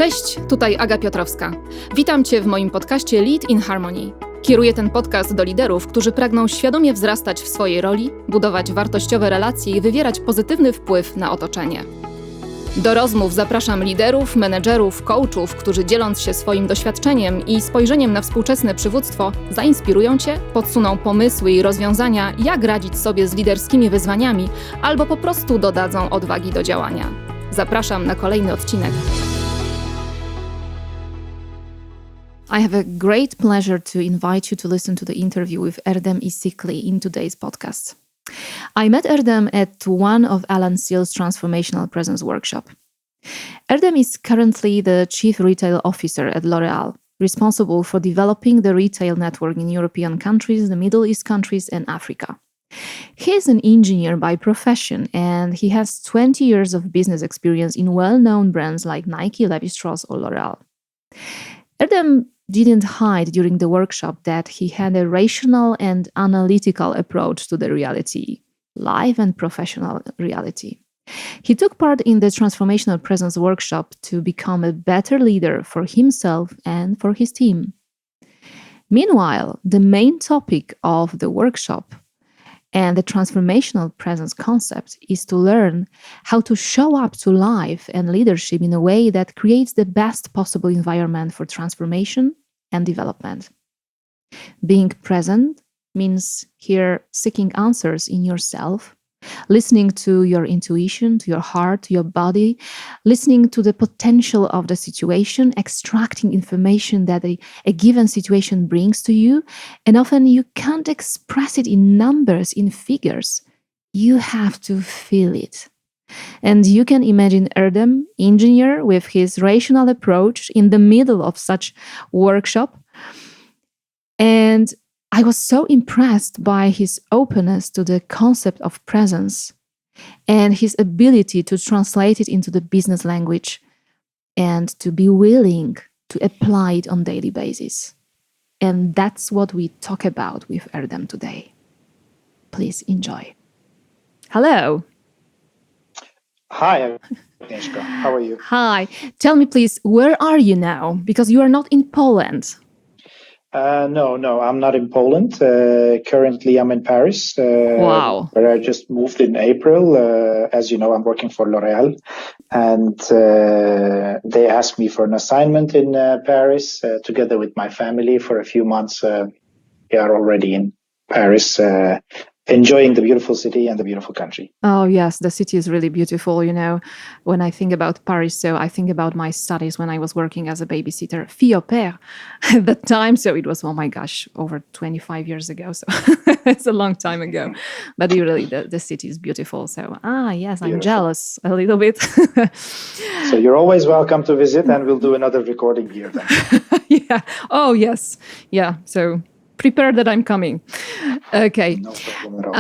Cześć, tutaj Aga Piotrowska. Witam Cię w moim podcaście Lead in Harmony. Kieruję ten podcast do liderów, którzy pragną świadomie wzrastać w swojej roli, budować wartościowe relacje i wywierać pozytywny wpływ na otoczenie. Do rozmów zapraszam liderów, menedżerów, coachów, którzy dzieląc się swoim doświadczeniem i spojrzeniem na współczesne przywództwo, zainspirują Cię, podsuną pomysły i rozwiązania, jak radzić sobie z liderskimi wyzwaniami, albo po prostu dodadzą odwagi do działania. Zapraszam na kolejny odcinek. I have a great pleasure to invite you to listen to the interview with Erdem Isikli in today's podcast. I met Erdem at one of Alan Seal's Transformational Presence workshop. Erdem is currently the Chief Retail Officer at L'Oréal, responsible for developing the retail network in European countries, the Middle East countries, and Africa. He is an engineer by profession, and he has 20 years of business experience in well-known brands like Nike, Levi Strauss, or L'Oréal. Erdem didn't hide during the workshop that he had a rational and analytical approach to the reality, life and professional reality. He took part in the Transformational Presence workshop to become a better leader for himself and for his team. Meanwhile, the main topic of the workshop and the transformational presence concept is to learn how to show up to life and leadership in a way that creates the best possible environment for transformation and development. Being present means here seeking answers in yourself, listening to your intuition, to your heart, to your body, listening to the potential of the situation, extracting information that a given situation brings to you. And often you can't express it in numbers, in figures. You have to feel it. And you can imagine Erdem, engineer, with his rational approach in the middle of such workshop. And I was so impressed by his openness to the concept of presence and his ability to translate it into the business language and to be willing to apply it on a daily basis. And that's what we talk about with Erdem today. Please enjoy. Hello. Hi, Agnieszka. How are you? Hi. Tell me, please, where are you now? Because you are not in Poland. No, I'm not in Poland. Currently, I'm in Paris, Wow. where I just moved in April. As you know, I'm working for L'Oréal, and they asked me for an assignment in Paris together with my family for a few months. We are already in Paris, enjoying the beautiful city and the beautiful country. Oh, yes, the city is really beautiful. You know, when I think about Paris, so I think about my studies when I was working as a babysitter, fille au père at that time. So it was, oh my gosh, over 25 years ago. So it's a long time ago. But really, the city is beautiful. So, yes, I'm jealous a little bit. So you're always welcome to visit, and we'll do another recording here then. Yeah. Oh, yes. Yeah. So prepare that I'm coming. Okay. No problem at all.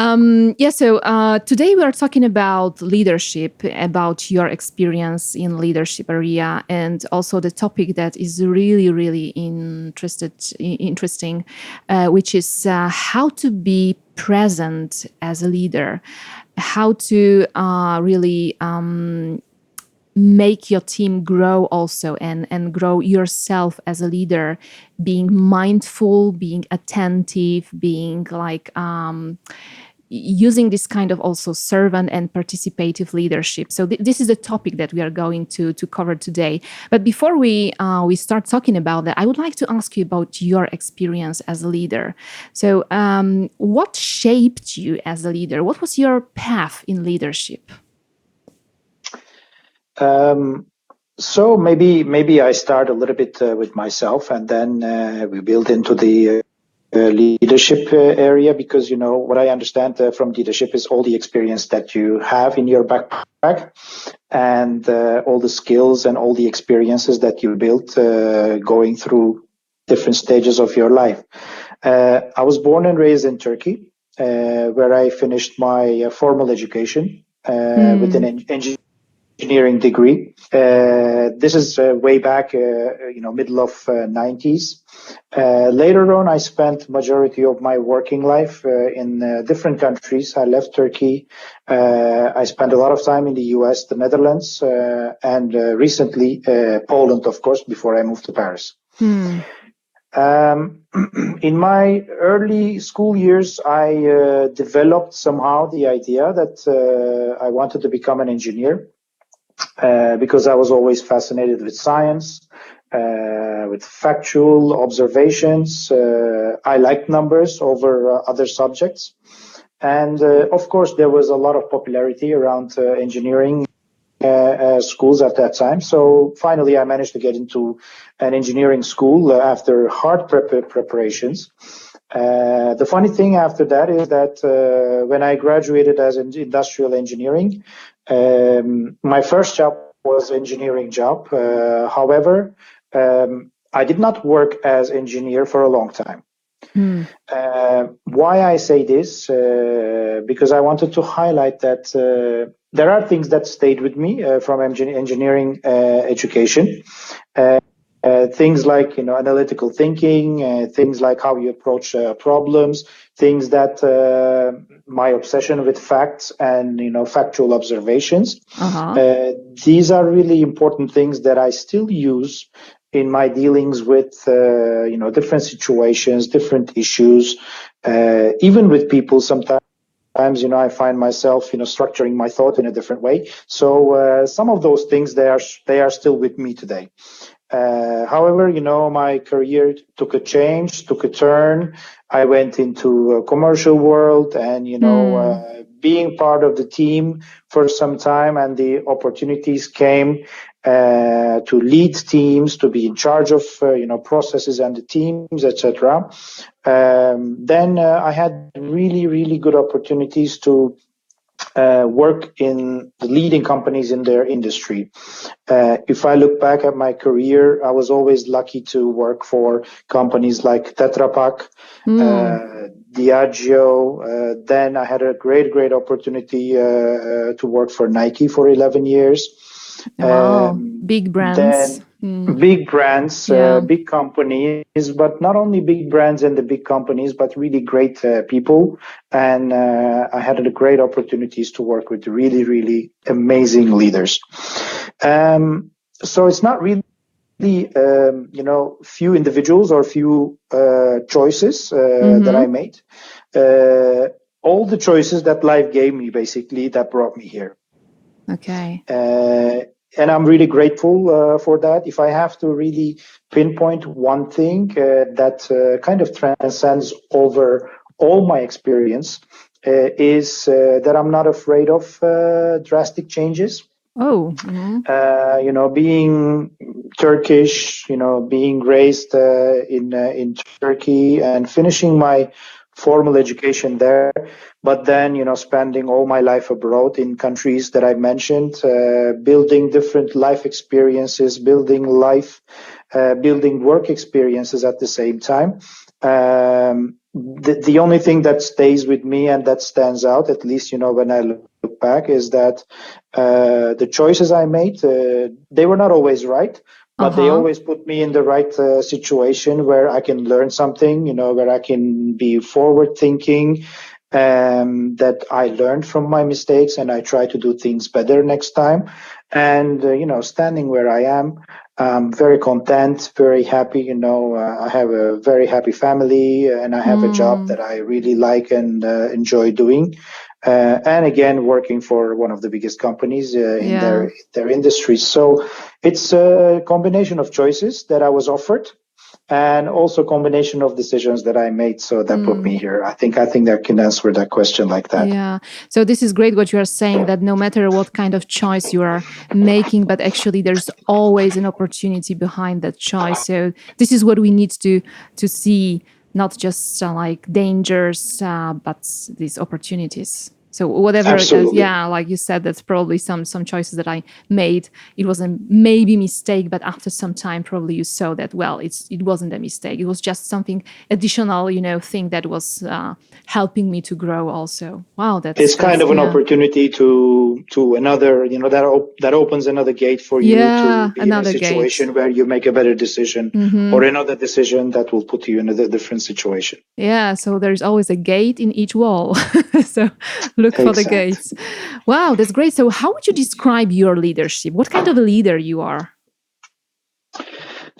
So today we are talking about leadership, about your experience in leadership area, and also the topic that is really, really interesting, which is how to be present as a leader, how to really make your team grow also and grow yourself as a leader, being mindful, being attentive, being like using this kind of also servant and participative leadership. So this is the topic that we are going to cover today. But before we start talking about that, I would like to ask you about your experience as a leader. So what shaped you as a leader? What was your path in leadership? So maybe I start a little bit with myself, and then we build into the leadership area, because you know what I understand from leadership is all the experience that you have in your backpack, and all the skills and all the experiences that you built going through different stages of your life. I was born and raised in Turkey, where I finished my formal education with an engineering engineering degree. This is way back, middle of 90s. Later on, I spent majority of my working life in different countries. I left Turkey. I spent a lot of time in the US, the Netherlands, and recently Poland, of course, before I moved to Paris. In my early school years, I developed somehow the idea that I wanted to become an engineer. Because I was always fascinated with science, with factual observations. I liked numbers over other subjects. And of course, there was a lot of popularity around engineering schools at that time. So finally, I managed to get into an engineering school after hard preparations. The funny thing after that is that when I graduated as an industrial engineering, my first job was engineering job. However, I did not work as engineer for a long time. Why I say this? Because I wanted to highlight that there are things that stayed with me from engineering education. Things like analytical thinking, things like how you approach problems, things that my obsession with facts and factual observations. These are really important things that I still use in my dealings with different situations, different issues, even with people. Sometimes I find myself structuring my thought in a different way. So some of those things they are still with me today. However, my career took a change, took a turn. I went into a commercial world and, being part of the team for some time, and the opportunities came to lead teams, to be in charge of, processes and the teams, etc. Then I had really, really good opportunities to work in the leading companies in their industry. If I look back at my career, I was always lucky to work for companies like Tetra Pak, Diageo. Then I had a great opportunity to work for Nike for 11 years. Wow, big brands. Big brands, big companies, but not only big brands and the big companies, but really great people. And I had the great opportunities to work with really, really amazing leaders. So it's not really, few individuals or few choices that I made. All the choices that life gave me, basically, that brought me here. Okay. And I'm really grateful for that. If I have to really pinpoint one thing that kind of transcends over all my experience, is that I'm not afraid of drastic changes. Oh. Being Turkish, being raised in Turkey and finishing my formal education there, but then spending all my life abroad in countries that I mentioned, building different life experiences, building work experiences at the same time. The only thing that stays with me and that stands out, at least when I look back, is that the choices I made, they were not always right, but they always put me in the right situation where I can learn something, where I can be forward thinking, that I learned from my mistakes and I try to do things better next time. And, standing where I am, I'm very content, very happy. I have a very happy family and I have a job that I really like and enjoy doing. And again, working for one of the biggest companies in their industry. So it's a combination of choices that I was offered, and also a combination of decisions that I made. So that put me here. I think that can answer that question like that. Yeah. So this is great what you are saying, that no matter what kind of choice you are making, but actually there's always an opportunity behind that choice. So this is what we need to see, not just like dangers, but these opportunities. So whatever, Absolutely. like you said, that's probably some choices that I made. It was a maybe mistake, but after some time, probably you saw that, well, it wasn't a mistake. It was just something additional, thing that was helping me to grow also. Wow, It's kind of an opportunity to another, that opens another gate for you to be in a another gate situation where you make a better decision, or another decision that will put you in a different situation. Yeah, so there's always a gate in each wall. So look for the Exactly. gates. Wow, that's great. So how would you describe your leadership? What kind of a leader you are?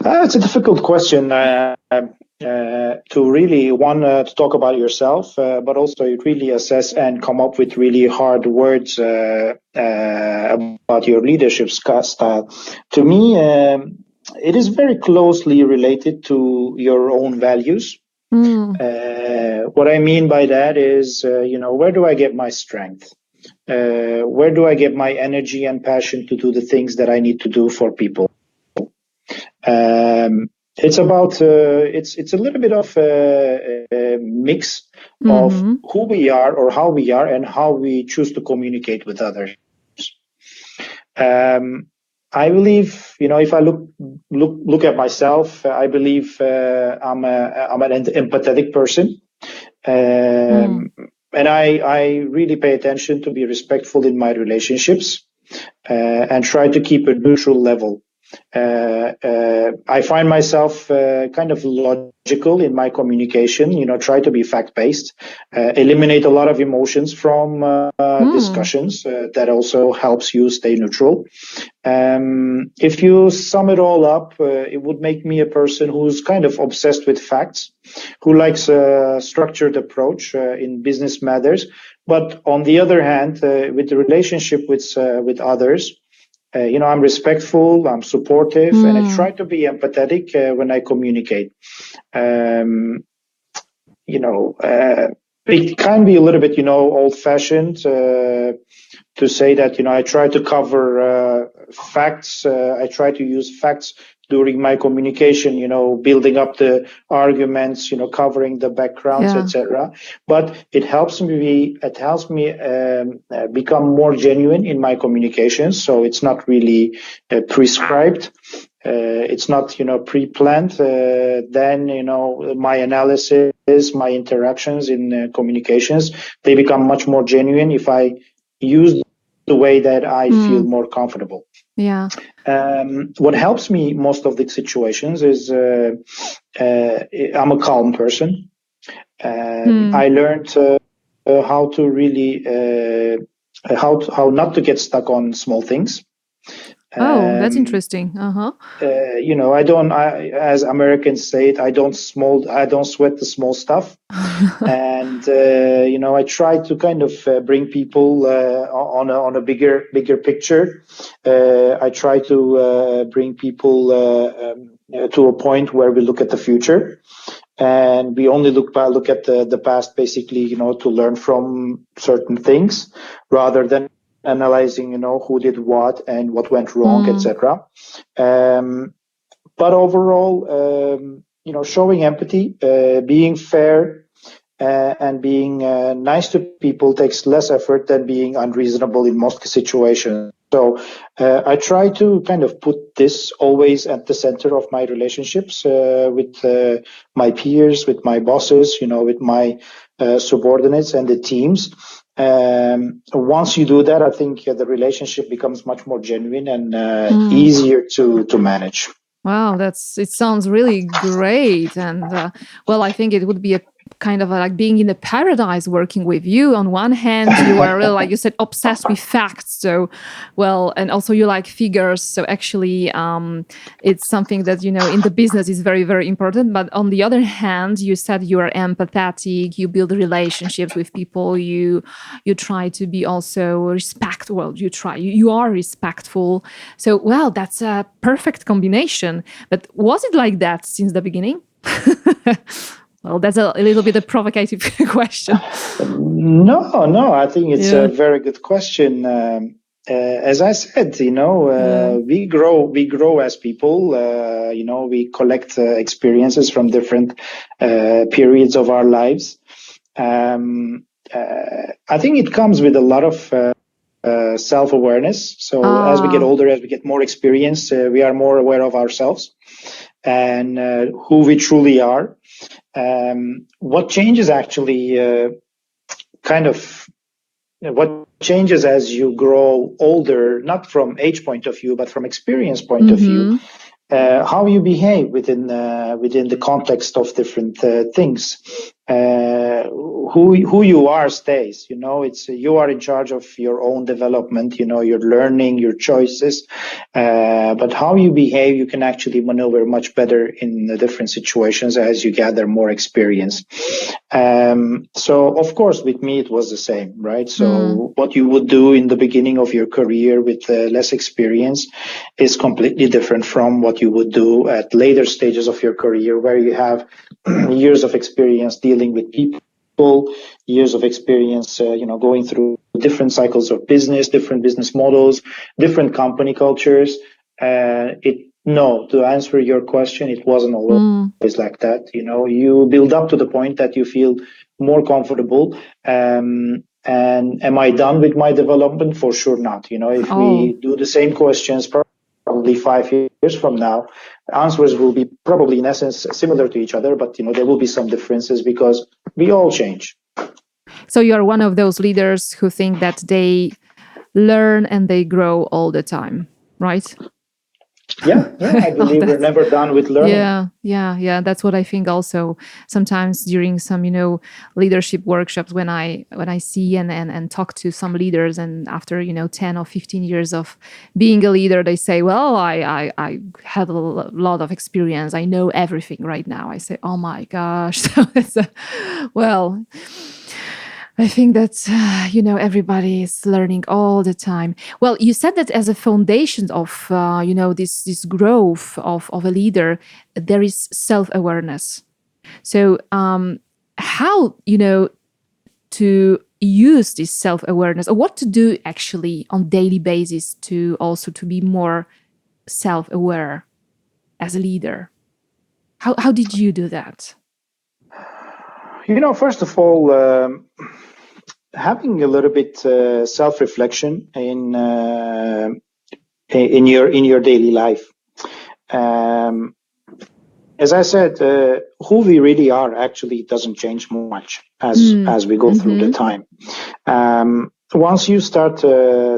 It's a difficult question to really to talk about yourself, but also really assess and come up with really hard words about your leadership style. To me, it is very closely related to your own values. What I mean by that is, where do I get my strength? Where do I get my energy and passion to do the things that I need to do for people? It's about it's a little bit of a mix of who we are or how we are and how we choose to communicate with others. I believe, if I look at myself, I believe I'm an empathetic person, and I really pay attention to be respectful in my relationships, and try to keep a neutral level. I find myself kind of logical in my communication, try to be fact-based, eliminate a lot of emotions from discussions. That also helps you stay neutral. If you sum it all up, it would make me a person who's kind of obsessed with facts, who likes a structured approach in business matters. But on the other hand, with the relationship with others, I'm respectful, I'm supportive, and I try to be empathetic when I communicate. It can be a little bit, old-fashioned to say that, I try to cover facts. I try to use facts during my communication, building up the arguments, covering the backgrounds, etc. But it helps me become more genuine in my communications. So it's not really prescribed. It's not, pre-planned. Then, my analysis, my interactions in communications, they become much more genuine if I use the way that I feel more comfortable. Yeah. What helps me most of the situations is I'm a calm person. I learned how to really how not to get stuck on small things. Oh, that's interesting. As Americans say it, I don't sweat the small stuff. And, I try to kind of bring people on a bigger picture. I try to bring people to a point where we look at the future. And we only look at the past, basically, to learn from certain things rather than analyzing, who did what and what went wrong, etc. But overall, showing empathy, being fair, and being nice to people takes less effort than being unreasonable in most situations. So I try to kind of put this always at the center of my relationships with my peers, with my bosses, with my subordinates and the teams. Once you do that, I think the relationship becomes much more genuine and easier to manage. Wow, it sounds really great. And I think it would be a kind of like being in a paradise working with you. On one hand, you are really, like you said, obsessed with facts. So, and also you like figures. So actually, it's something that, in the business is very, very important. But on the other hand, you said you are empathetic, you build relationships with people, you try to be also respectful. You are respectful. So, that's a perfect combination. But was it like that since the beginning? Well, that's a little bit a provocative question. No, I think it's a very good question. As I said, we grow as people. We collect experiences from different periods of our lives. I think it comes with a lot of self-awareness. So as we get older, as we get more experience, we are more aware of ourselves and who we truly are. What changes actually what changes as you grow older, not from age point of view, but from experience point of view, how you behave within the context of different things. Who you are stays. It's you are in charge of your own development. You're learning your choices, but how you behave, you can actually maneuver much better in the different situations as you gather more experience. So of course, with me it was the same, right? So what you would do in the beginning of your career with less experience is completely different from what you would do at later stages of your career, where you have years of experience dealing with people, years of experience, going through different cycles of business, different business models, different company cultures. No, to answer your question, it wasn't always like that. You build up to the point that you feel more comfortable. And am I done with my development? For sure not. If we do the same questions probably 5 years from now, answers will be probably in essence similar to each other, but there will be some differences because we all change. So you're one of those leaders who think that they learn and they grow all the time, right? Yeah, I believe we're never done with learning. Yeah. That's what I think also. Sometimes during some, leadership workshops, when I see and talk to some leaders, and after 10 or 15 years of being a leader, they say, well, I have a lot of experience, I know everything right now. I say, oh my gosh. So it's well, I think that, everybody is learning all the time. Well, you said that as a foundation of, this growth of a leader, there is self-awareness. So how, to use this self-awareness, or what to do actually on daily basis to also to be more self-aware as a leader? How did you do that? First of all, having a little bit self-reflection in your daily life. As I said, who we really are actually doesn't change much as we go through the time. Once you start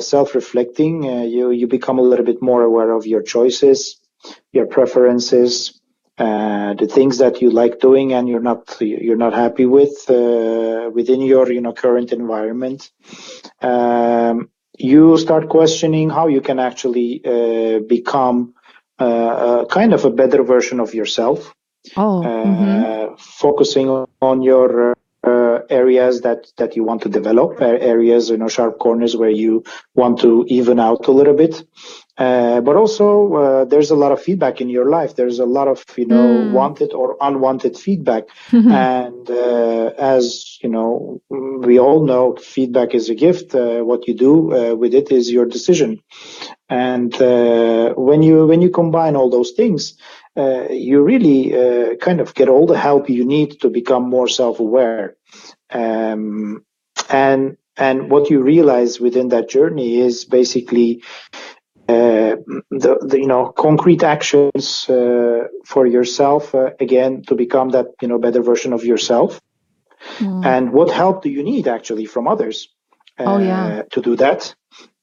self-reflecting, you become a little bit more aware of your choices, your preferences, the things that you like doing and you're not happy with within your current environment. You start questioning how you can actually become kind of a better version of yourself. Focusing on your areas that you want to develop, areas, sharp corners where you want to even out a little bit. But also, there's a lot of feedback in your life. There's a lot of, wanted or unwanted feedback. And as we all know, feedback is a gift. What you do with it is your decision. And when you combine all those things, you really kind of get all the help you need to become more self-aware. And what you realize within that journey is basically the concrete actions for yourself, again, to become that better version of yourself. And what help do you need actually from others to do that?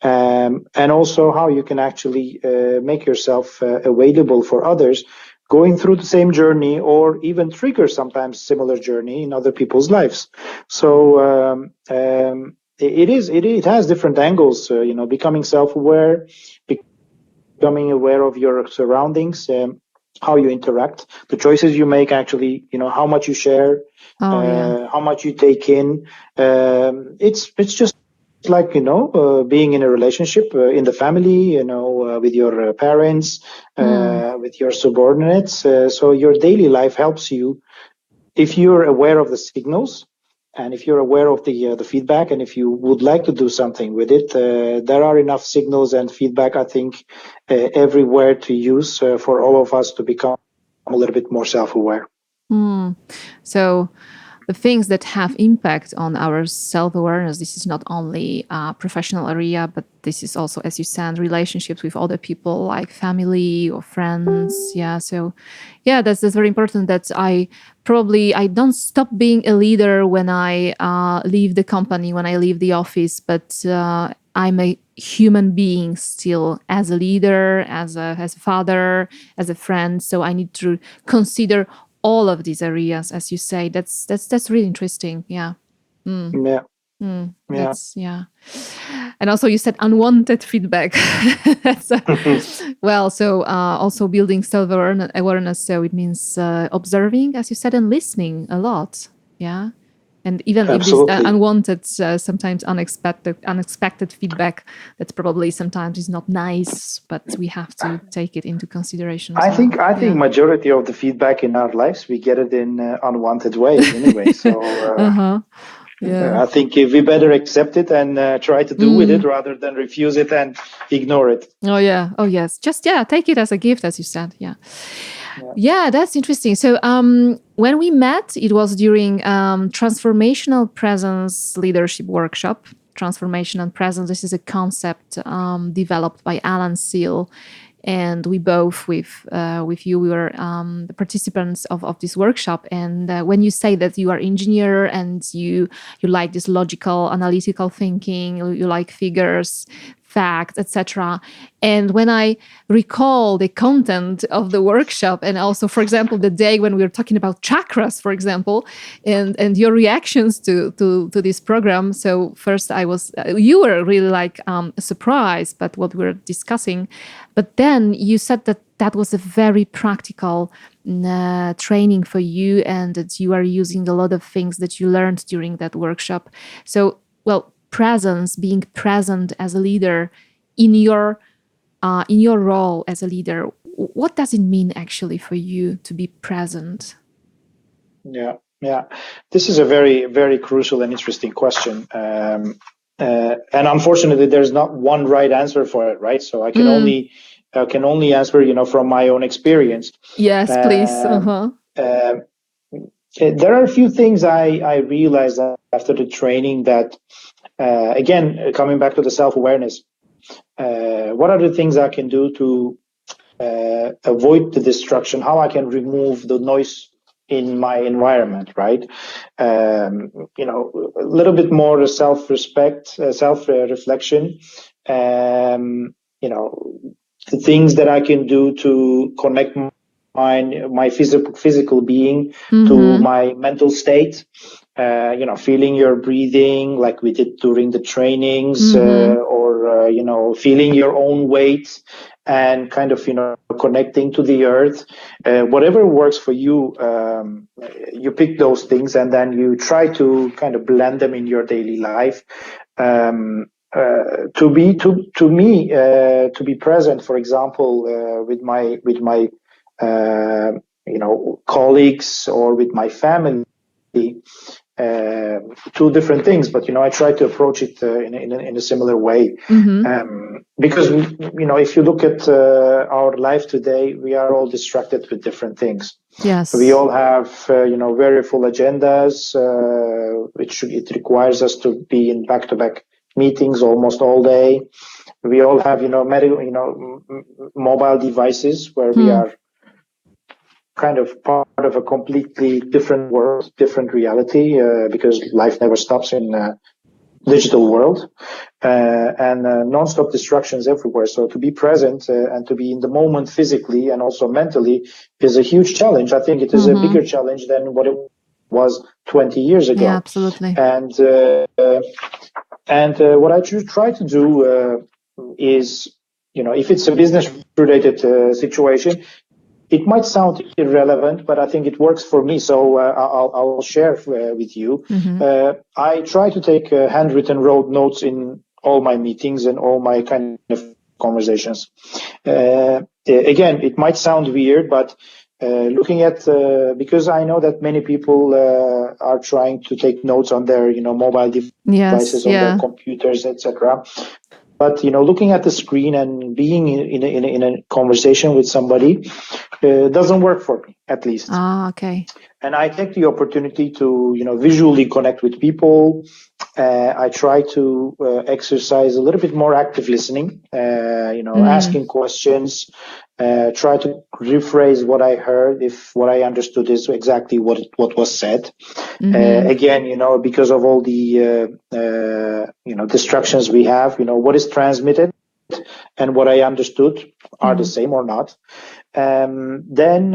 And also how you can actually make yourself available for others going through the same journey, or even trigger sometimes similar journey in other people's lives. So it has different angles. Becoming self-aware, becoming aware of your surroundings, how you interact, the choices you make, actually, how much you share, how much you take in. It's just like being in a relationship in the family, with your parents, with your subordinates. So your daily life helps you if you're aware of the signals, and if you're aware of the feedback, and if you would like to do something with it. There are enough signals and feedback, I think, everywhere to use for all of us to become a little bit more self-aware. So the things that have impact on our self-awareness. This is not only a professional area, but this is also, as you said, relationships with other people like family or friends. Yeah. So yeah, that's very important that I don't stop being a leader when I leave the company, when I leave the office, but I'm a human being still, as a leader, as a father, as a friend. So I need to consider all of these areas, as you say. That's really interesting. Yeah. Yeah. That's and also you said unwanted feedback. So, well, so also building self-awareness, so it means observing, as you said, and listening a lot. Yeah. And even if this Absolutely. unwanted, sometimes unexpected feedback, that probably sometimes is not nice, but we have to take it into consideration as well. I think majority of the feedback in our lives, we get it in unwanted ways anyway. So I think we better accept it and try to do with it rather than refuse it and ignore it. Oh yeah. Oh yes. Just take it as a gift, as you said. Yeah. Yeah, that's interesting. So when we met, it was during transformational presence leadership workshop. Transformational presence. This is a concept developed by Alan Seal, and we both with you, we were the participants of this workshop. And when you say that you are engineer and you like this logical analytical thinking, you like figures, facts, etc. And when I recall the content of the workshop, and also, for example, the day when we were talking about chakras, for example, and your reactions to this program. So first, you were really like surprised by what we were discussing, but then you said that was a very practical training for you, and that you are using a lot of things that you learned during that workshop. So, well, being present as a leader in your role as a leader, what does it mean actually for you to be present? Yeah. This is a very, very crucial and interesting question. And unfortunately, there's not one right answer for it, right? So I can only answer, from my own experience. Yes, please. There are a few things I realized after the training that, again, coming back to the self-awareness, what are the things I can do to avoid the destruction, how I can remove the noise in my environment, right? A little bit more self-respect, self-reflection, the things that I can do to connect my physical being to my mental state, feeling your breathing like we did during the trainings, or feeling your own weight and kind of connecting to the earth, whatever works for you. You pick those things and then you try to kind of blend them in your daily life. To be present, for example, with my colleagues or with my family, two different things, but I try to approach it in a similar way. Because if you look at our life today, we are all distracted with different things. Yes, we all have very full agendas, it requires us to be in back-to-back meetings almost all day. We all have mobile devices where we are kind of part of a completely different world, different reality, because life never stops in digital world, and non-stop distractions everywhere. So to be present and to be in the moment physically and also mentally is a huge challenge. I think it is a bigger challenge than what it was 20 years ago. Yeah, absolutely. And what I try to do is, if it's a business-related situation, it might sound irrelevant, but I think it works for me. So I'll share with you. I try to take handwritten road notes in all my meetings and all my kind of conversations. Again, it might sound weird, but looking at, because I know that many people are trying to take notes on their, mobile devices, on their computers, etc. looking at the screen and being in a conversation with somebody doesn't work for me, at least. Okay. And I take the opportunity to, visually connect with people. I try to exercise a little bit more active listening, asking questions, try to rephrase what I heard if what I understood is exactly what was said. Again, because of all the, distractions we have, what is transmitted and what I understood are the same or not. Then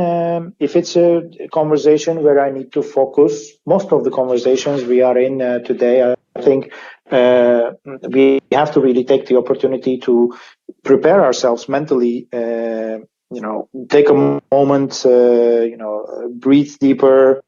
if it's a conversation where I need to focus, most of the conversations we are in today, I think we have to really take the opportunity to prepare ourselves mentally, take a moment, breathe deeper,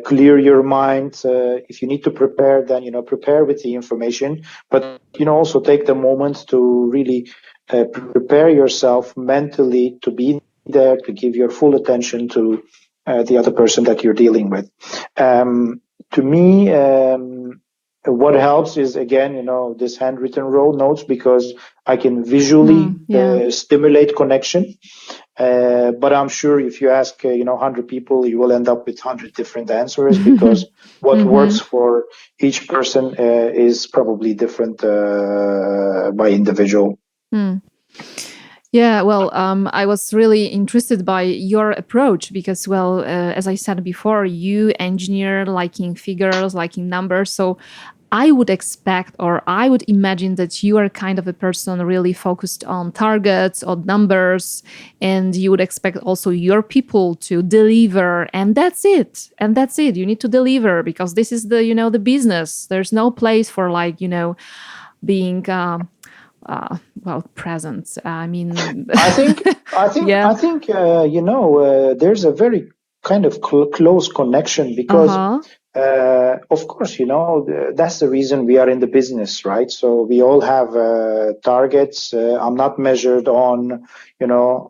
clear your mind. If you need to prepare, then prepare with the information, but also take the moment to really prepare yourself mentally to be there, to give your full attention to the other person that you're dealing with. To me, what helps is, again, this handwritten road notes, because I can visually stimulate connection. But I'm sure if you ask, 100 people, you will end up with 100 different answers, because what works for each person is probably different by individual. Yeah, well, I was really interested by your approach because, well, as I said before, you engineer liking figures, liking numbers. So I would expect, or I would imagine, that you are kind of a person really focused on targets, on numbers, and you would expect also your people to deliver, and that's it. And that's it. You need to deliver because this is the, the business. There's no place for being present. I mean, I think, yeah. There's a very kind of close connection, because, of course, that's the reason we are in the business, right? So we all have targets. I'm not measured on,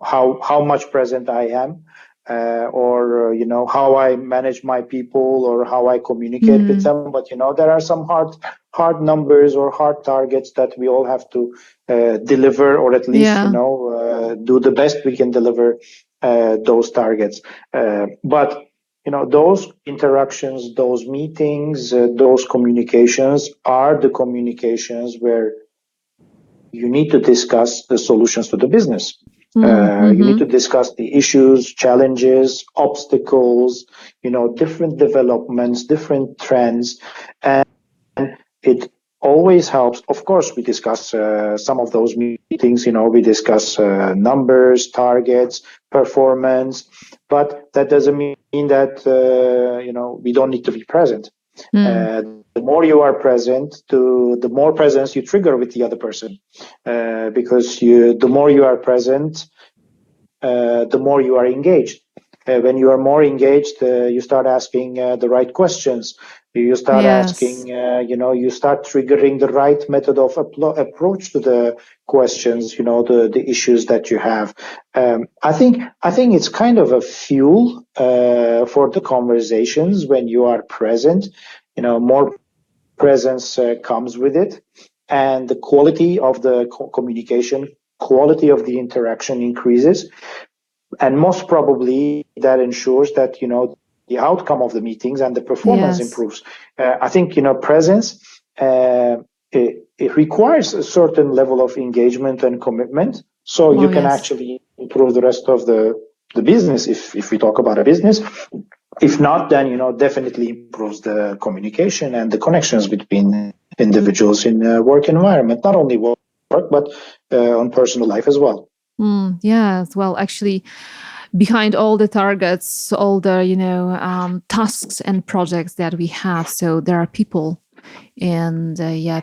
how much present I am. Or how I manage my people or how I communicate with them, but there are some hard numbers or hard targets that we all have to deliver, or at least do the best we can deliver those targets. But those interactions, those meetings, those communications are the communications where you need to discuss the solutions to the business. You need to discuss the issues, challenges, obstacles, different developments, different trends. And it always helps. Of course, we discuss some of those meetings, we discuss numbers, targets, performance, but that doesn't mean that, we don't need to be present. The more you are present, the more presence you trigger with the other person, because the more you are present, the more you are engaged. When you are more engaged, you start asking the right questions. You start asking, you start triggering the right method of approach to the questions, the issues that you have. I think it's kind of a fuel for the conversations when you are present. More presence comes with it, and the quality of the communication, quality of the interaction increases. And most probably that ensures that, the outcome of the meetings and the performance improves. I think, presence, it requires a certain level of engagement and commitment. So you can actually improve the rest of the business if we talk about a business. If not, then, definitely improves the communication and the connections between individuals in a work environment, not only work, but on personal life as well. Yes, well, actually, behind all the targets, all the tasks and projects that we have, so there are people, and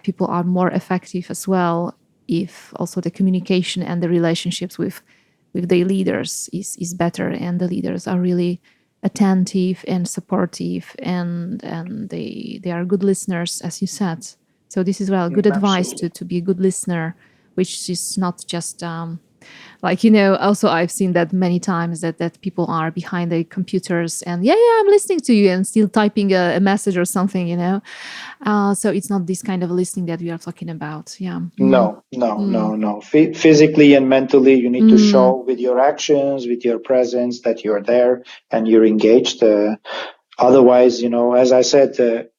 people are more effective as well if also the communication and the relationships with the leaders is better, and the leaders are really attentive and supportive, and they are good listeners, as you said. So this is good advice to be a good listener, which is not just Like, also I've seen that many times that people are behind their computers and yeah, I'm listening to you and still typing a message or something. So it's not this kind of listening that we are talking about. Yeah. No, no, no, no. Physically and mentally, you need to show with your actions, with your presence that you're there and you're engaged. Otherwise, as I said,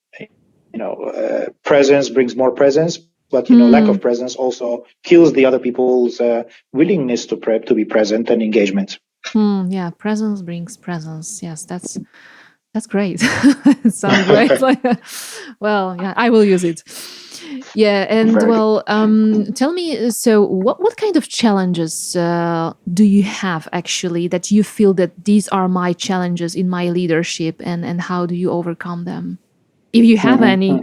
presence brings more presence, but lack of presence also kills the other people's willingness to be present and engagement. Yeah, presence brings presence. Yes, that's great. It sounds great. Well, yeah, I will use it. Yeah, and Very good. tell me, so what kind of challenges do you have actually that you feel that these are my challenges in my leadership, and how do you overcome them, if you have any?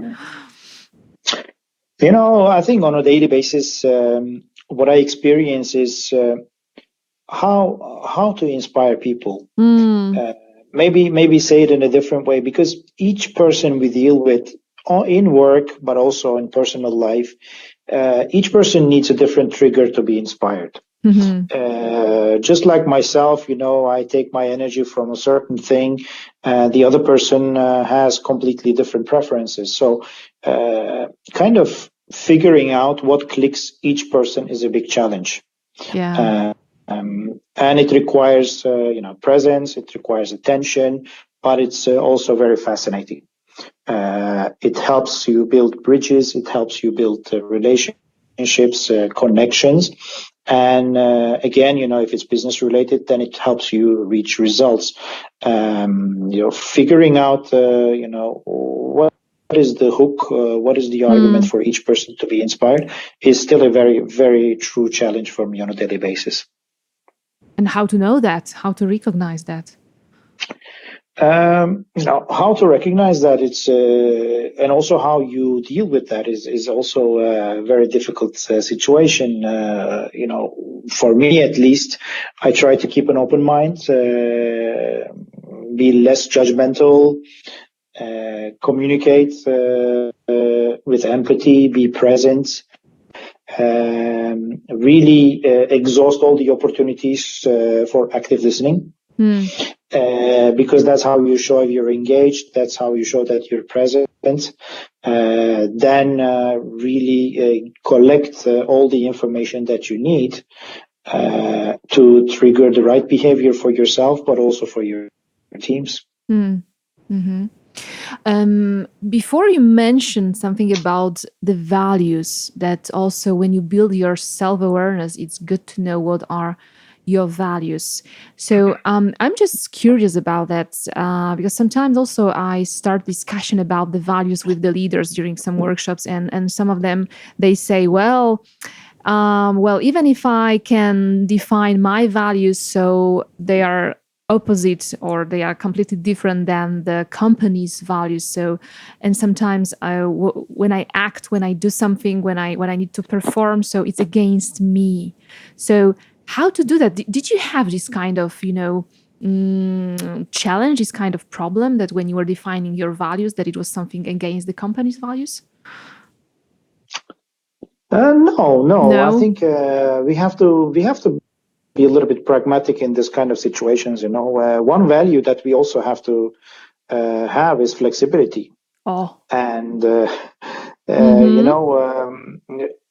I think on a daily basis, what I experience is how to inspire people. Maybe say it in a different way, because each person we deal with in work, but also in personal life, each person needs a different trigger to be inspired. Just like myself, I take my energy from a certain thing. The other person has completely different preferences. So, kind of figuring out what clicks each person is a big challenge. Yeah. And it requires, presence. It requires attention, but it's also very fascinating. It helps you build bridges. It helps you build relationships, connections. And again, if it's business related, then it helps you reach results. Figuring out, what is the hook, what is the argument for each person to be inspired is still a very, very true challenge for me on a daily basis. And how to know that, how to recognize that? How to recognize that and also how you deal with that is also a very difficult situation. For me at least, I try to keep an open mind, be less judgmental, communicate with empathy, be present, really exhaust all the opportunities for active listening. Because that's how you show if you're engaged. That's how you show that you're present. Then really collect all the information that you need to trigger the right behavior for yourself, but also for your teams. Before you mentioned something about the values, that also when you build your self-awareness, it's good to know what are your values. So I'm just curious about that, because sometimes also I start discussion about the values with the leaders during some workshops, and some of them, they say, well, even if I can define my values, so they are opposite or they are completely different than the company's values. So, and sometimes when I act, when I do something, when I need to perform, so it's against me. So how to do that? Did you have this kind of challenge, this kind of problem, that when you were defining your values, that it was something against the company's values? No. I No. think we have to be a little bit pragmatic in this kind of situations. One value that we also have to have is flexibility. And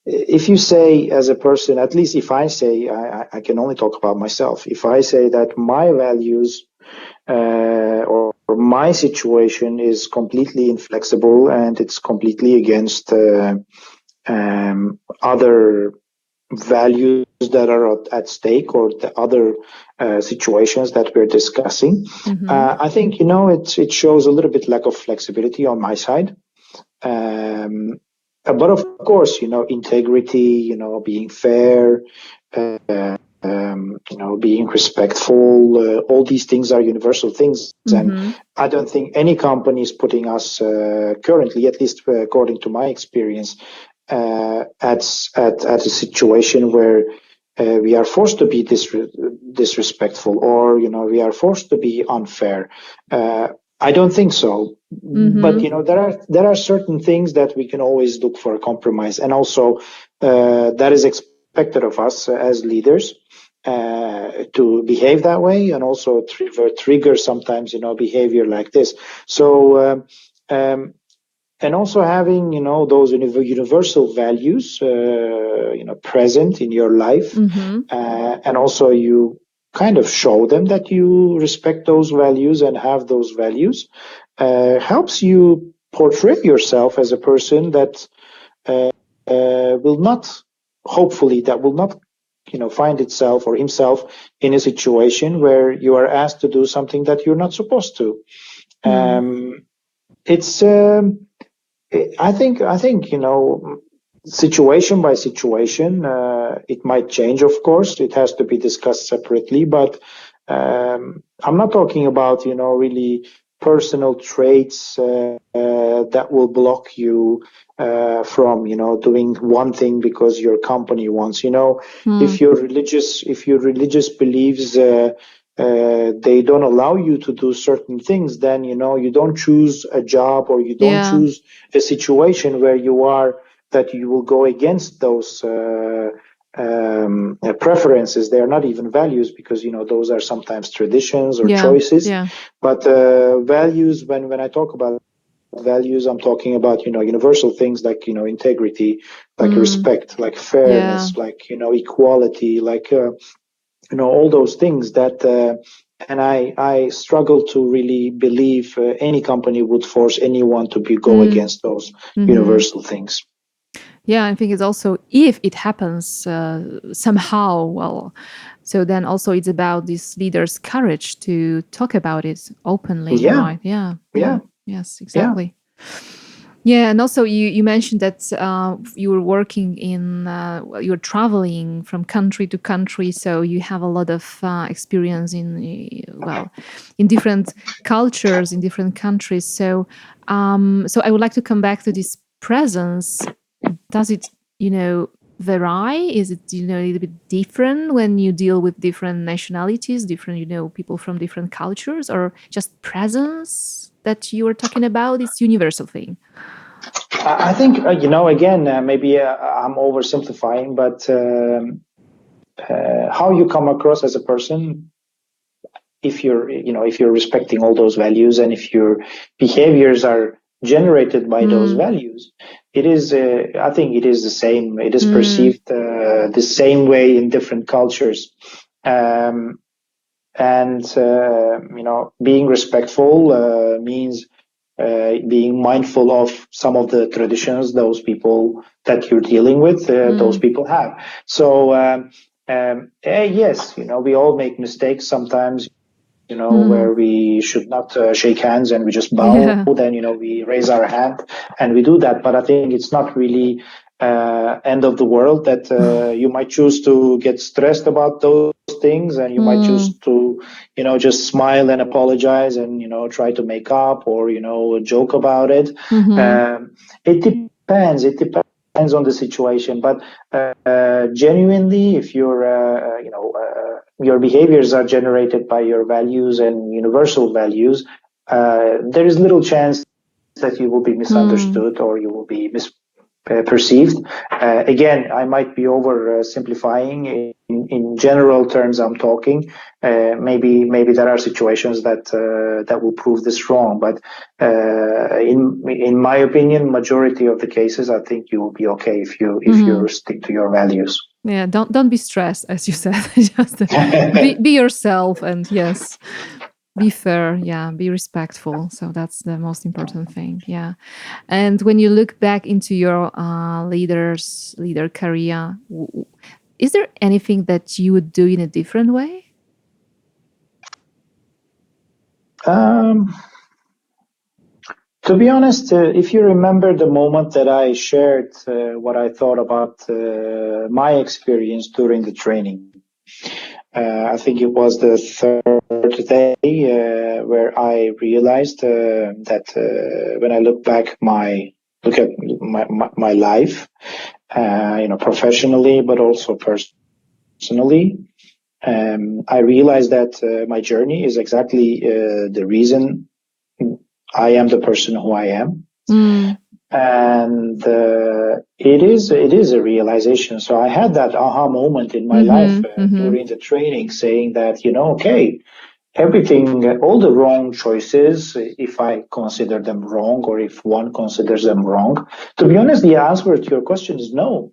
if you say as a person, at least if I say, I can only talk about myself. If I say that my values or my situation is completely inflexible and it's completely against other values that are at stake, or the other situations that we're discussing, I think it shows a little bit lack of flexibility on my side. But of course, integrity, being fair, being respectful, all these things are universal things. And I don't think any company is putting us currently, at least according to my experience, at a situation where we are forced to be disrespectful, or we are forced to be unfair. I don't think so. But there are certain things that we can always look for a compromise, and also that is expected of us as leaders to behave that way, and also trigger sometimes, behavior like this. So, and also having, those universal values, present in your life, and also you kind of show them that you respect those values and have those values, helps you portray yourself as a person that will not, hopefully, that will not, find itself or himself in a situation where you are asked to do something that you're not supposed to. It's, I think, situation by situation, it might change, of course. It has to be discussed separately, but I'm not talking about, really personal traits that will block you from, doing one thing because your company wants. If your religious beliefs they don't allow you to do certain things, then you don't choose a job, or you don't choose a situation where you are, that you will go against those preferences. They are not even values, because those are sometimes traditions or choices. But values, when I talk about values, I'm talking about universal things like integrity, like respect, like fairness, like equality, like all those things that. And I struggle to really believe any company would force anyone to go against those universal things. Yeah, I think it's also, if it happens somehow, well, so then also it's about this leader's courage to talk about it openly, right? Yeah. Yes, exactly. Yeah, and also you mentioned that you were working in, you're traveling from country to country, so you have a lot of experience in, in different cultures, in different countries. So, so I would like to come back to this presence. Does it, vary? Is it, a little bit different when you deal with different nationalities, different, people from different cultures, or just presence that you were talking about? It's universal thing. I think, again, maybe I'm oversimplifying, but how you come across as a person, if you're respecting all those values, and if your behaviors are generated by those values, it is, I think it is the same. It is perceived the same way in different cultures. And being respectful means being mindful of some of the traditions those people that you're dealing with, those people have. So yes, we all make mistakes sometimes, where we should not shake hands and we just bow. Then, we raise our hand and we do that. But I think it's not really end of the world, that you might choose to get stressed about those things, and you might choose to, just smile and apologize and, try to make up, or, joke about it. It depends. It depends on the situation. But genuinely, if your behaviors are generated by your values and universal values, there is little chance that you will be misunderstood or you will be perceived. Again, I might be oversimplifying. In general terms, I'm talking. Maybe there are situations that will prove this wrong, but in my opinion, majority of the cases, I think you will be okay if you stick to your values. Yeah, don't be stressed, as you said. Just be yourself, and yes, be fair. Yeah, be respectful. So that's the most important thing. Yeah, and when you look back into your leader career, is there anything that you would do in a different way? To be honest, if you remember the moment that I shared what I thought about my experience during the training, I think it was the third day where I realized that when I look at my life, professionally, but also personally, I realized that my journey is exactly the reason I am the person who I am. And it is a realization. So I had that aha moment in my life during the training, saying that, okay, everything, all the wrong choices, if I consider them wrong, or if one considers them wrong, to be honest, the answer to your question is no.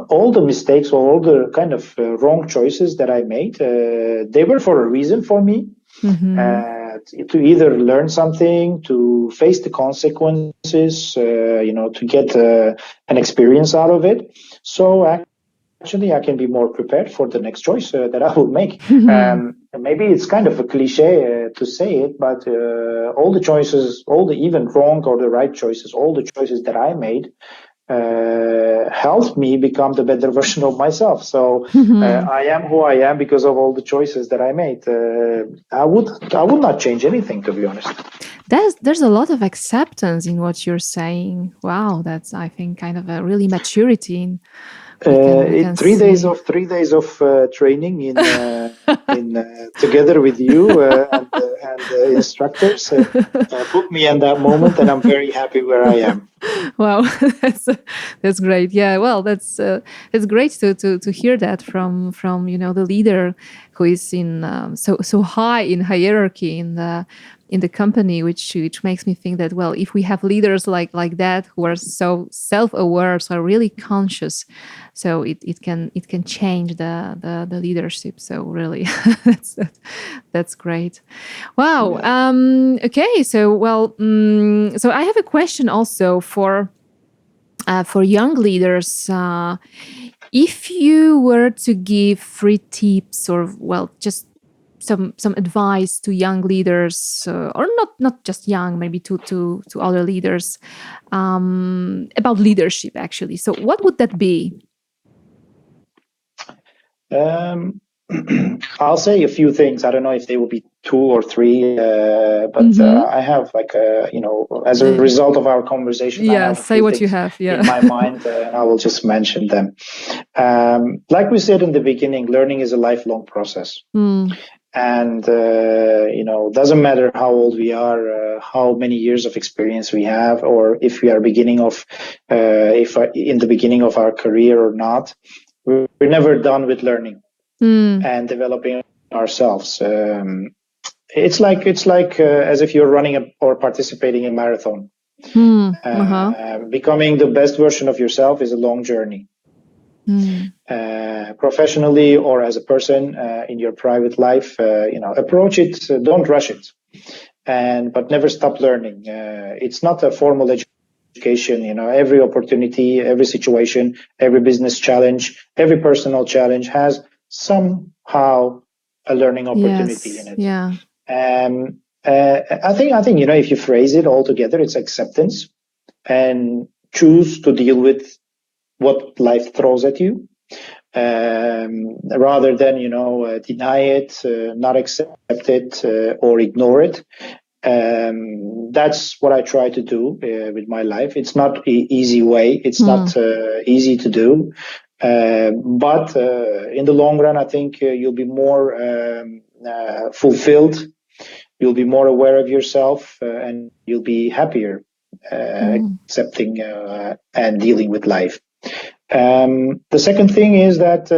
All the mistakes, or all the kind of wrong choices that I made, they were for a reason for me. To either learn something, to face the consequences, to get an experience out of it. So actually, I can be more prepared for the next choice that I will make. Maybe it's kind of a cliche to say it, but all the choices, all the even wrong or the right choices, all the choices that I made helped me become the better version of myself. So I am who I am because of all the choices that I made. I would not change anything, to be honest. There's a lot of acceptance in what you're saying. Wow, that's, I think, kind of a really maturity. We can 3 days see. of 3 days of training in together with you and instructors put me in that moment, and I'm very happy where I am. Wow, that's great. Yeah, well, that's great to hear that from the leader who is in so high in hierarchy in the company, which makes me think that, well, if we have leaders like that who are so self-aware, so really conscious, so it can change the leadership. So really, that's great. Wow. Yeah. Okay. So well, so I have a question also for young leaders. If you were to give 3 tips, or, well, just some advice to young leaders, or not just young, maybe to other leaders, about leadership, actually. So what would that be? Um, I'll say a few things. I don't know if they will be 2 or 3, but I have as a result of our conversation, I Yeah, have a say few what you things have. Yeah. in my mind, and I will just mention them. Like we said in the beginning, learning is a lifelong process. And, doesn't matter how old we are, how many years of experience we have, or if we are in the beginning of our career or not, we're never done with learning and developing ourselves. It's like as if you're running or participating in a marathon. Becoming the best version of yourself is a long journey. Professionally or as a person in your private life, approach it. Don't rush it, but never stop learning. It's not a formal education. Every opportunity, every situation, every business challenge, every personal challenge has somehow a learning opportunity in it. Yeah. I think if you phrase it all together, it's acceptance and choose to deal with what life throws at you, rather than deny it, not accept it, or ignore it. That's what I try to do with my life. It's not an easy way. It's not easy to do. But in the long run, I think you'll be more fulfilled. You'll be more aware of yourself, and you'll be happier accepting and dealing with life. The second thing is that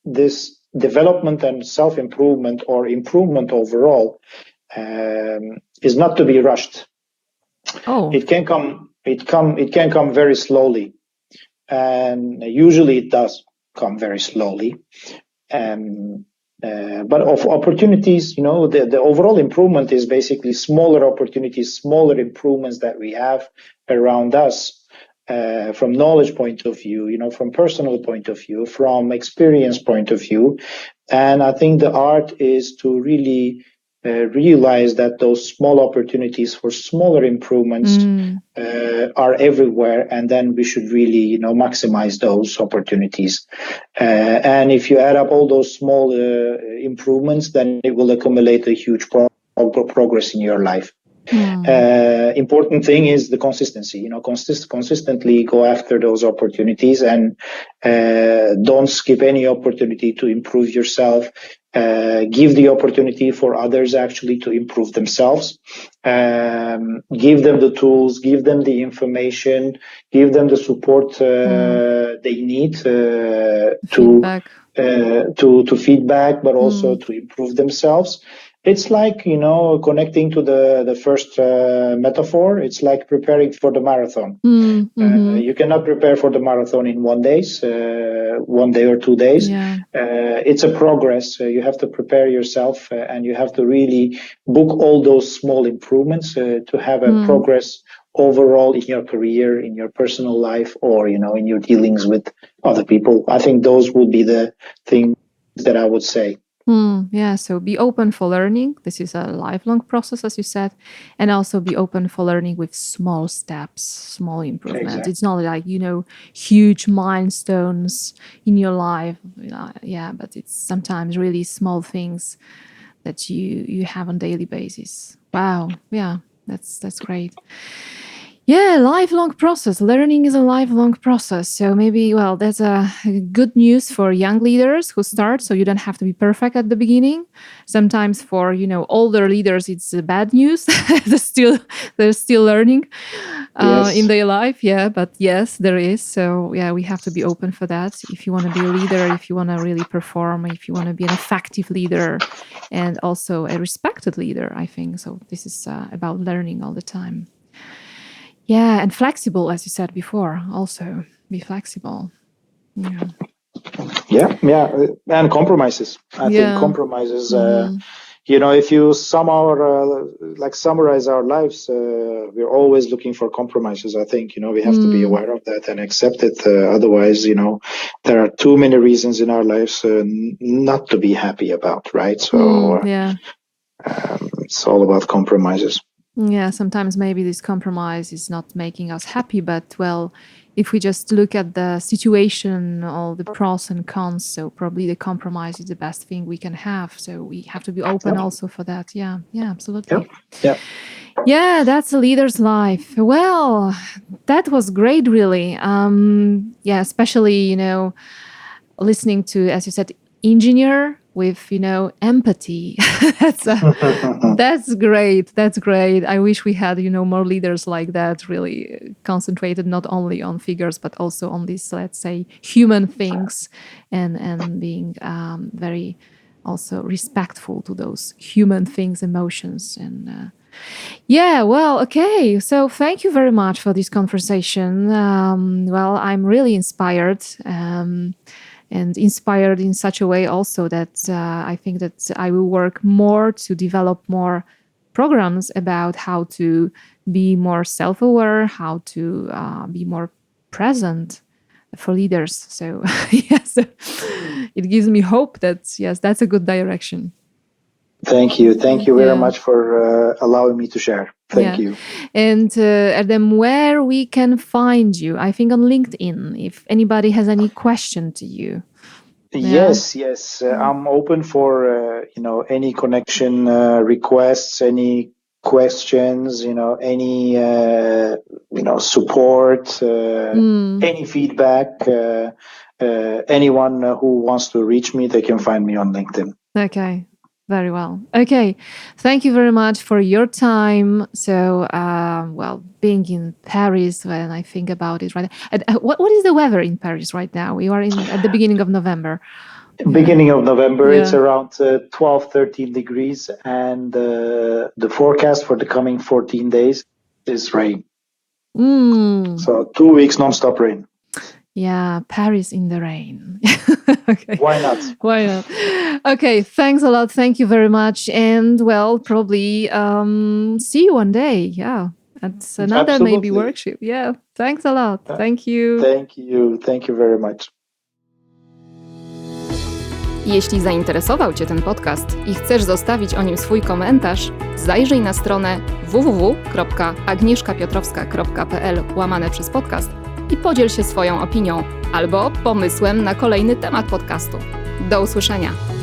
this development and self-improvement, or improvement overall, is not to be rushed. Oh. It can come very slowly, and usually it does come very slowly. But of opportunities, the overall improvement is basically smaller opportunities, smaller improvements that we have around us, from knowledge point of view, from personal point of view, from experience point of view. And I think the art is to really realize that those small opportunities for smaller improvements are everywhere, and then we should really maximize those opportunities. And if you add up all those small improvements, then it will accumulate a huge progress in your life. Important thing is the consistency. Consistently go after those opportunities, and don't skip any opportunity to improve yourself. Give the opportunity for others actually to improve themselves. give them the tools, give them the information, give them the support they need Feedback. to feedback, but also to improve themselves. It's like, connecting to the first metaphor. It's like preparing for the marathon. You cannot prepare for the marathon in 1 day or 2 days. Yeah. It's a progress. You have to prepare yourself, and you have to really book all those small improvements to have a progress overall in your career, in your personal life, or in your dealings with other people. I think those would be the things that I would say. Yeah, so be open for learning. This is a lifelong process, as you said, and also be open for learning with small steps, small improvements. Exactly. It's not like, huge milestones in your life. Yeah, but it's sometimes really small things that you have on daily basis. Wow. Yeah, that's great. Yeah, lifelong process. Learning is a lifelong process. So maybe, that's a good news for young leaders who start. So you don't have to be perfect at the beginning. Sometimes for, older leaders, it's bad news. they're still learning in their life. Yeah, but yes, there is. So yeah, we have to be open for that. If you want to be a leader, if you want to really perform, if you want to be an effective leader and also a respected leader, I think. So this is about learning all the time. Yeah, and flexible, as you said before, also be flexible. Yeah, and compromises. I think compromises. If you somehow summarize our lives, we're always looking for compromises. I think we have to be aware of that and accept it. Otherwise, there are too many reasons in our lives not to be happy about, right? So it's all about compromises. Yeah, sometimes maybe this compromise is not making us happy, but if we just look at the situation, all the pros and cons, so probably the compromise is the best thing we can have. So we have to be open also for that. Yeah, absolutely. Yeah, that's a leader's life. Well, that was great, really. Especially, listening to, as you said, engineer with empathy. That's great. I wish we had more leaders like that, really concentrated not only on figures but also on these, let's say, human things, and being very also respectful to those human things, emotions, and okay. So thank you very much for this conversation. I'm really inspired. And inspired in such a way also that I think that I will work more to develop more programs about how to be more self-aware, how to be more present for leaders. So yes, it gives me hope that, yes, that's a good direction. Thank you very much for allowing me to share. Thank you. And Erdem, where we can find you? I think on LinkedIn, if anybody has any question to you. Yes. I'm open for any connection requests, any questions, any support, any feedback. Anyone who wants to reach me, they can find me on LinkedIn. Okay. Very well. Okay. Thank you very much for your time. So, being in Paris, when I think about it, right? What is the weather in Paris right now? We are at the beginning of November. Beginning of November, it's around 12, 13 degrees. And the forecast for the coming 14 days is rain. So 2 weeks nonstop rain. Yeah, Paris in the rain. Okay. Why not? Okay, thanks a lot. Thank you very much. And probably see you one day. Yeah, that's another maybe workshop. Yeah, thanks a lot. Thank you. Thank you very much. Jeśli zainteresował Cię ten podcast i chcesz zostawić o nim swój komentarz, zajrzyj na stronę www.agnieszkapiotrowska.pl/podcast i podziel się swoją opinią albo pomysłem na kolejny temat podcastu. Do usłyszenia!